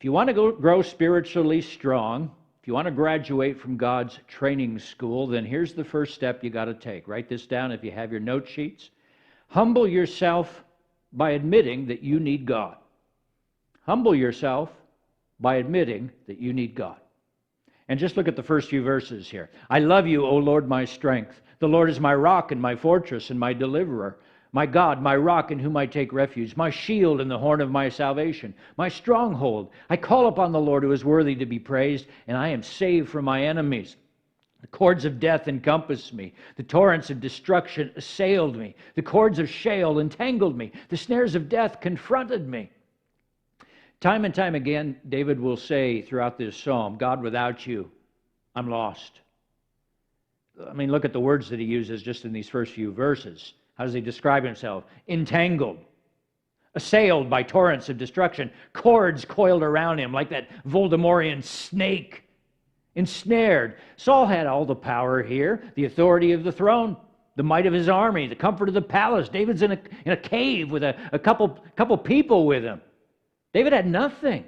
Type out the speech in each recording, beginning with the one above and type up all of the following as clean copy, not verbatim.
If you want to grow spiritually strong, if you want to graduate from God's training school, then here's the first step you got to take. Write this down if you have your note sheets. Humble yourself by admitting that you need God. Humble yourself by admitting that you need God. And just look at the first few verses here. I love you, O Lord, my strength. The Lord is my rock and my fortress and my deliverer. My God, my rock in whom I take refuge, my shield and the horn of my salvation, my stronghold. I call upon the Lord who is worthy to be praised, and I am saved from my enemies. The cords of death encompassed me. The torrents of destruction assailed me. The cords of Sheol entangled me. The snares of death confronted me. Time and time again, David will say throughout this psalm, God, without you, I'm lost. I mean, look at the words that he uses just in these first few verses. How does he describe himself? Entangled, assailed by torrents of destruction, cords coiled around him like that Voldemortian snake, ensnared. Saul had all the power here, the authority of the throne, the might of his army, the comfort of the palace. David's in a cave with a couple people with him. David had nothing.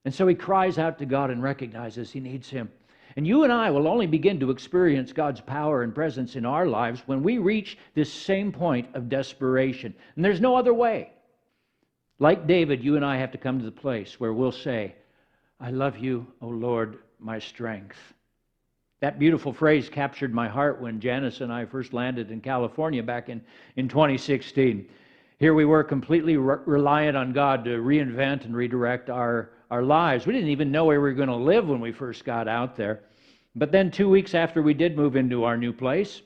And so he cries out to God and recognizes he needs him. And you and I will only begin to experience God's power and presence in our lives when we reach this same point of desperation. And there's no other way. Like David, you and I have to come to the place where we'll say, I love you, O Lord, my strength. That beautiful phrase captured my heart when Janice and I first landed in California back in 2016. Here we were completely reliant on God to reinvent and redirect our lives. We didn't even know where we were going to live when we first got out there. But then 2 weeks after we did move into our new place,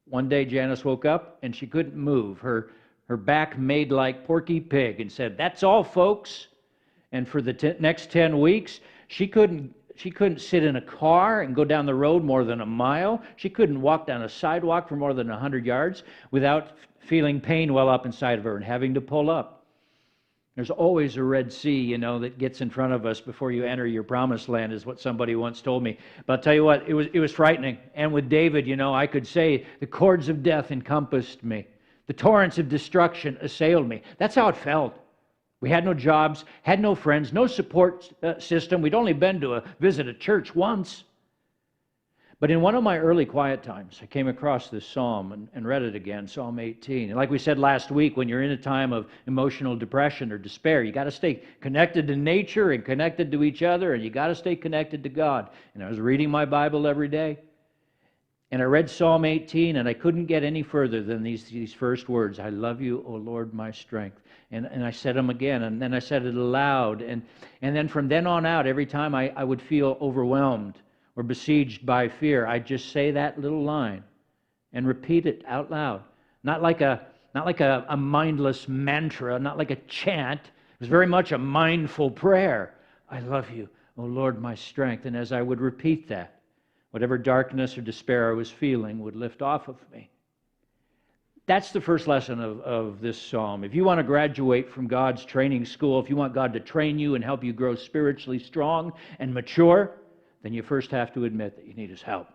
one day Janice woke up and she couldn't move. Her back made like Porky Pig and said, that's all, folks. And for the next 10 weeks, she couldn't sit in a car and go down the road more than a mile. She couldn't walk down a sidewalk for more than 100 yards without feeling pain well up inside of her and having to pull up. There's always a Red Sea, that gets in front of us before you enter your promised land, is what somebody once told me. But I'll tell you what, it was frightening. And with David, I could say, the cords of death encompassed me. The torrents of destruction assailed me. That's how it felt. We had no jobs, had no friends, no support system. We'd only been to visit a church once. But in one of my early quiet times, I came across this psalm and read it again, Psalm 18. And like we said last week, when you're in a time of emotional depression or despair, you got to stay connected to nature and connected to each other, and you got to stay connected to God. And I was reading my Bible every day, and I read Psalm 18, and I couldn't get any further than these first words, I love you, O Lord, my strength. And I said them again, and then I said it aloud. And then from then on out, every time I would feel overwhelmed or besieged by fear, I'd just say that little line and repeat it out loud. Not like a mindless mantra, not like a chant. It was very much a mindful prayer. I love you, O Lord, my strength. And as I would repeat that, whatever darkness or despair I was feeling would lift off of me. That's the first lesson of this psalm. If you want to graduate from God's training school, if you want God to train you and help you grow spiritually strong and mature, then you first have to admit that you need His help.